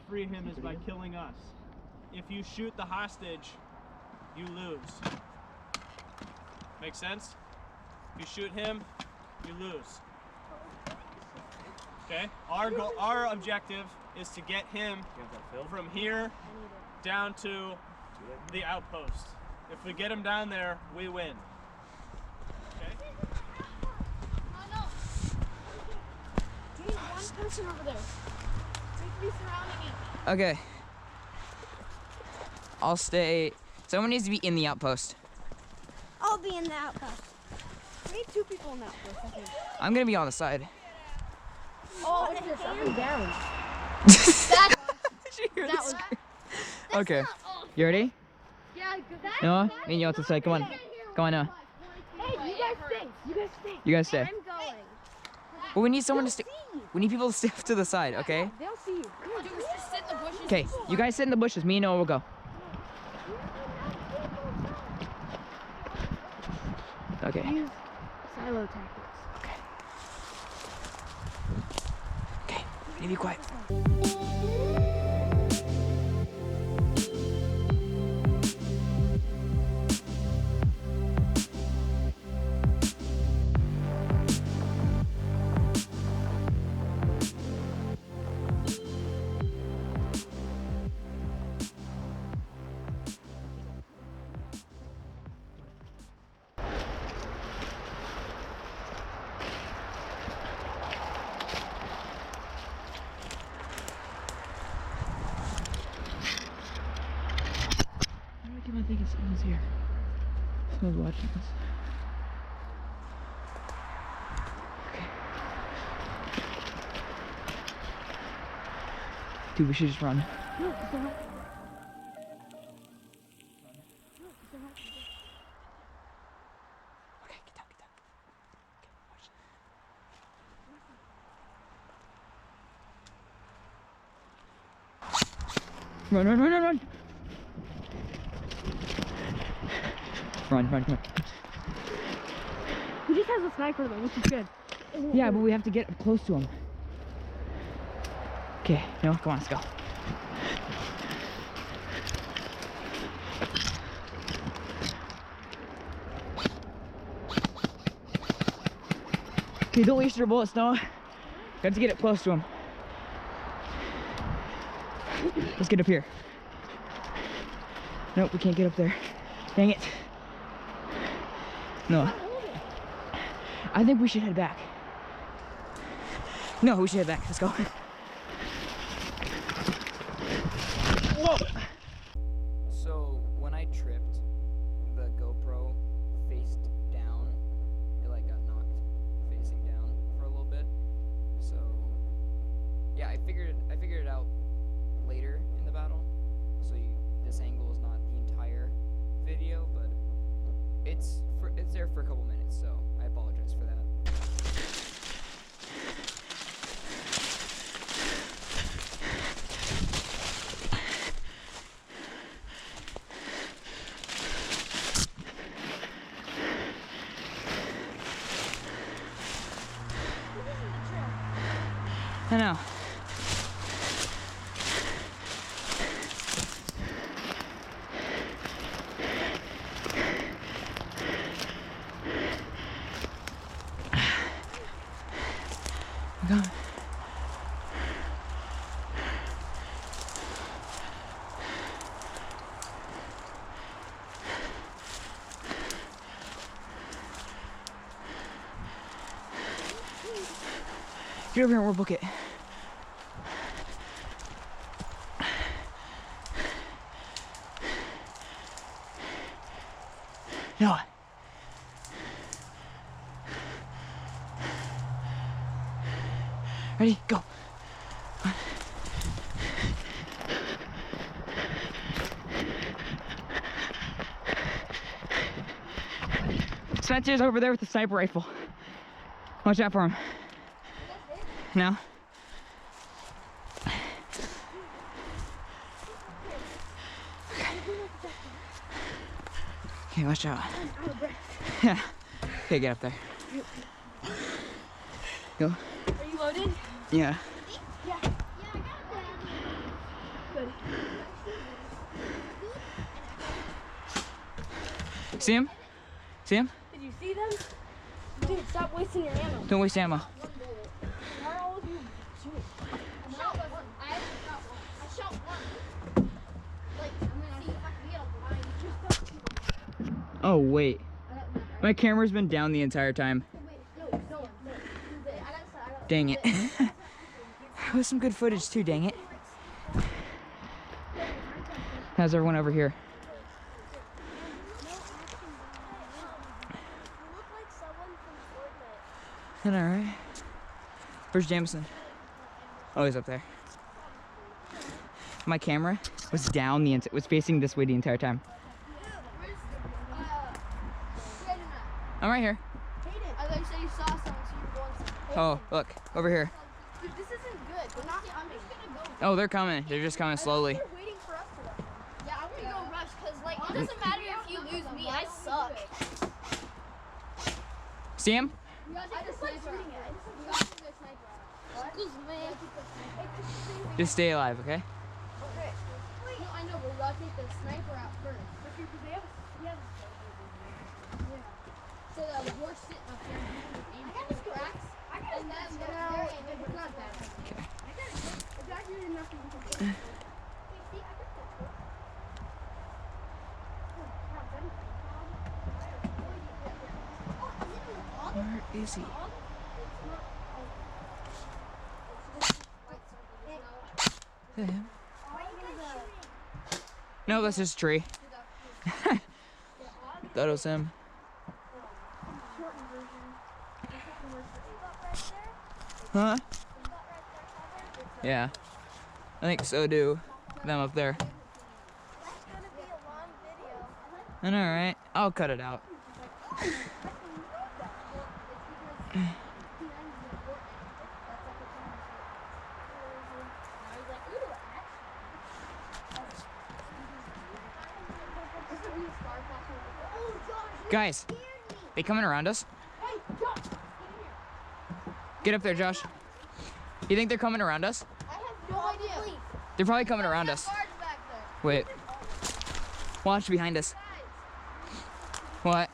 free him is by killing us. If you shoot the hostage, you lose. Make sense? If you shoot him, you lose. Okay? Our objective is to get him from here down to the outpost. If we get him down there, we win. Okay? One person over there. We could be surrounding it. Okay. I'll stay. Someone needs to be in the outpost. I'll be in the outpost. We need 2 people in the outpost, I think. I'm gonna be on the side. Oh, it's just up and down. That was. Okay. You ready? Yeah, Noah, me and you have to say. Come on. Come on, Noah. Hey, you guys stay. You guys stay. You guys stay. I'm going. Well, we need someone to stay. We need people to stay to the side, okay? They'll see you. Come on, just sit in the bushes. Okay, you guys sit in the bushes. Me and Noah will go. Okay. Use silo tactics. Okay. Okay, we need to be quiet. I think someone's here. Someone's watching us. Okay. Dude, we should just run. Okay, get down, get down. Okay, watch. Run, run, run, run, run! Run, run, run. He just has a sniper though, which is good. Yeah, but we have to get up close to him. Okay, no, come on, let's go. Okay, don't waste your bullets, Noah. Got to get up close to him. Let's get up here. Nope, we can't get up there. Dang it. No. I think we should head back. No, we should head back. Let's go. Whoa! So when I tripped, the GoPro faced down. It like got knocked facing down for a little bit. So yeah, I figured it out later in the battle. So this angle is not the entire video, but it's there for a couple minutes, so I apologize for that. I know. Go. Get over here and we'll book it. Noah. Ready? Go. Spencer's over there with the sniper rifle. Watch out for him. No? Okay, watch out. Yeah. Okay, get up there. Go. Are you loaded? Yeah. Yeah. man. See him? See him? Did you see them? Dude, stop wasting your ammo. Don't waste ammo. Why are all of you shooting? I shot one. I shot one. Like, I mean, I see if I can get a blind. Oh, wait. My camera's been down the entire time. No. Dang it. That was some good footage too, dang it. How's everyone over here? Isn't that alright? Where's Jameson? Oh, he's up there. My camera was down was facing this way the entire time. I'm right here. I thought you said you saw someone, so you were going to. Oh, look, over here. Dude, this isn't good. We're not coming. Oh, they're coming. They're just coming slowly. They're waiting for us to rush. Yeah, I want to go rush because, like, it doesn't matter if you lose me. I suck. See him? I just like shooting it. Excuse me. Just stay alive, okay? Okay. No, I know, but we gotta take the sniper out first. Because they have so that we're sitting up here and I got the cracks. And that's there, and it's not bad. Okay. It's actually nothing you can do. Where is he? Is that him? No, that's his tree. Thought it was him. Huh? Yeah. I think so do. Them up there. That's gonna be a long video. I know, right? I'll cut it out. Guys, they coming around us? Get up there, Josh. You think they're coming around us? I have no idea. They're probably coming around us. Wait. Watch behind us. What?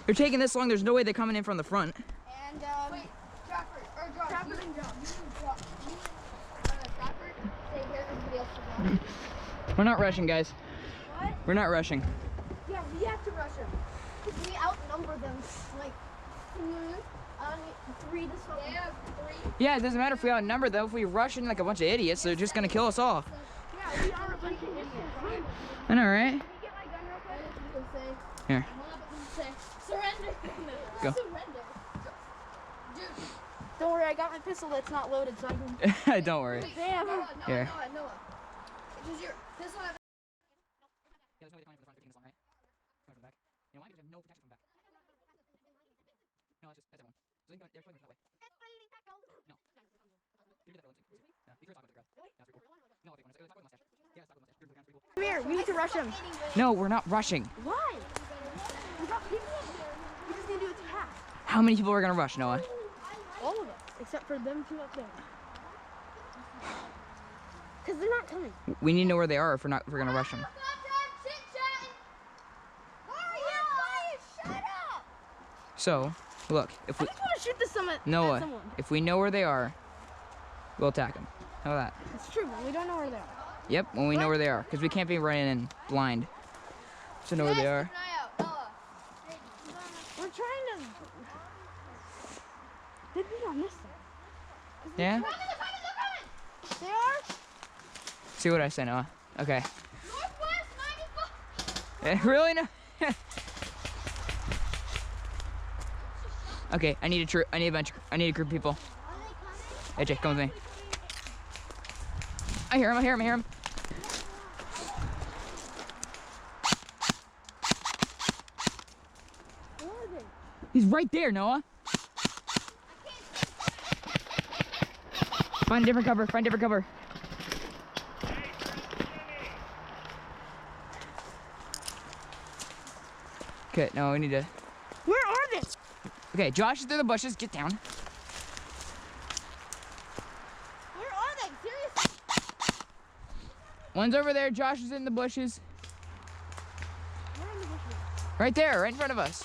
They're taking this long. There's no way they're coming in from the front. And wait, Trapper and John. Trapper, stay here. Everybody else should run. We're not rushing, guys. What? We're not rushing. Yeah, we have to rush them. We outnumber them like 3 to something. They have 3. Yeah, it doesn't matter if we outnumber them. If we rush in like a bunch of idiots, they're just gonna kill us all. Yeah, we are a bunch of idiots. I know, right? Can you get my gun real quick? Here. Surrender. Go. Surrender. Dude. Don't worry, I got my pistol that's not loaded, so I can. Don't worry. Damn. Here. Noah. Does your pistol have? Come here, we need to rush him. No, we're not rushing. Why? We got people up there. We just need to attack. How many people are gonna rush, Noah? All of us, except for them 2 up there. Because they're not coming. We need to know where they are if we're gonna rush them. So, look, if we I just want to shoot this someone. Noah, someone. if we know where they are, we'll attack them. How about that? It's true, but we don't know where they are. Yep, when we know where they are, because we can't be running in blind to know where they are. We're trying to. They'd be on this side. Yeah? They are? See what I say, Noah. Okay. Northwest 95. Really? No. Okay, I need a group of people. AJ, come with me. I hear him. Where are they? He's right there, Noah. Find different cover. Okay, no, we need to. Where are they? Okay, Josh is through the bushes. Get down. One's over there. Josh is in the bushes. Where are the bushes? Right there, right in front of us.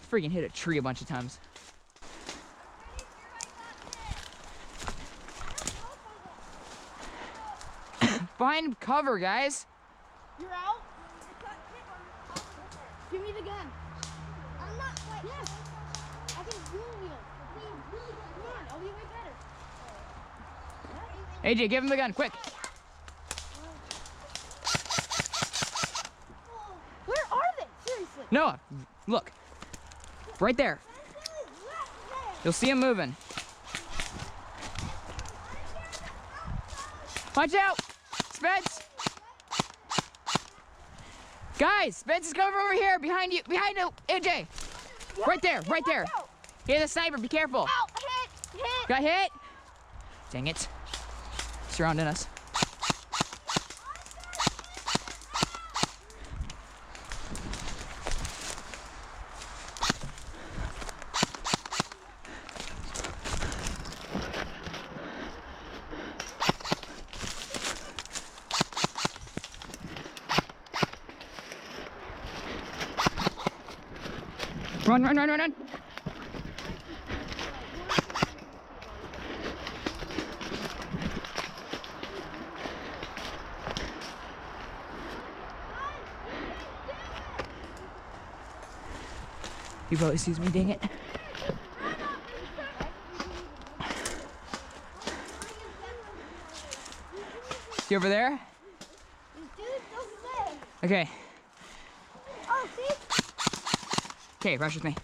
Freaking hit a tree a bunch of times. Find cover, guys. You're out? Give me the gun. I'm not quite. Yes. I can dual wheel. Come on, I'll be way better. AJ, give him the gun, quick. Where are they? Seriously. Noah, look. Right there. You'll see him moving. Watch out! Spence! Guys, Spence is coming over here, behind you, AJ. Right there, right there. Here's the sniper, be careful. Ow, hit. Got hit? Dang it. Surrounding us. Run, run, run, run, run. He probably sees me, dang it. See over there? Okay. Oh, see? Okay, rush with me.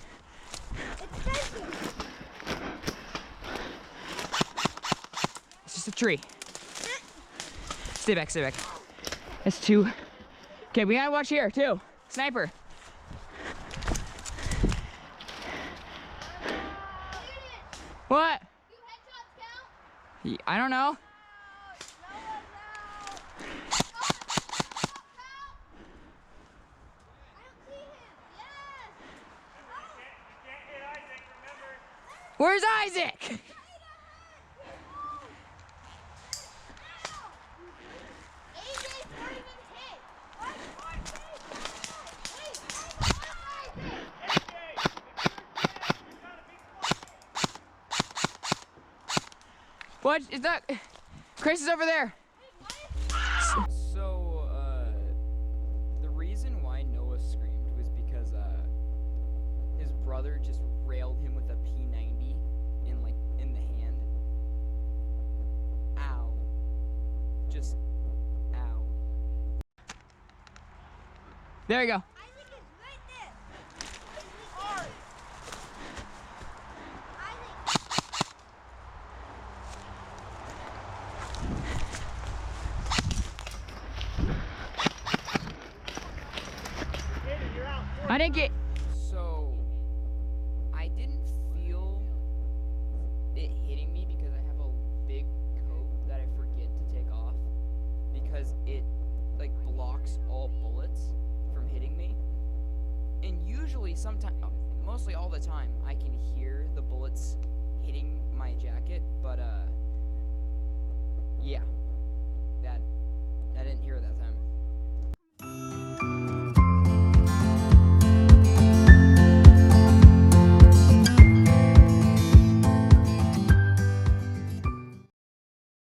It's fencing. It's just a tree. Stay back, stay back. That's two. Okay, we gotta watch here too. Sniper. What? You headshots count? I don't know. Where's Isaac? What is that? Chris is over there. So, the reason why Noah screamed was because his brother just railed him with a P90 in the hand. Ow. Just ow. There you go. I didn't get. So, I didn't feel it hitting me because I have a big coat that I forget to take off because it like blocks all bullets from hitting me. And usually, sometimes, mostly all the time, I can hear the bullets hitting my jacket, but yeah, that I didn't hear it that time.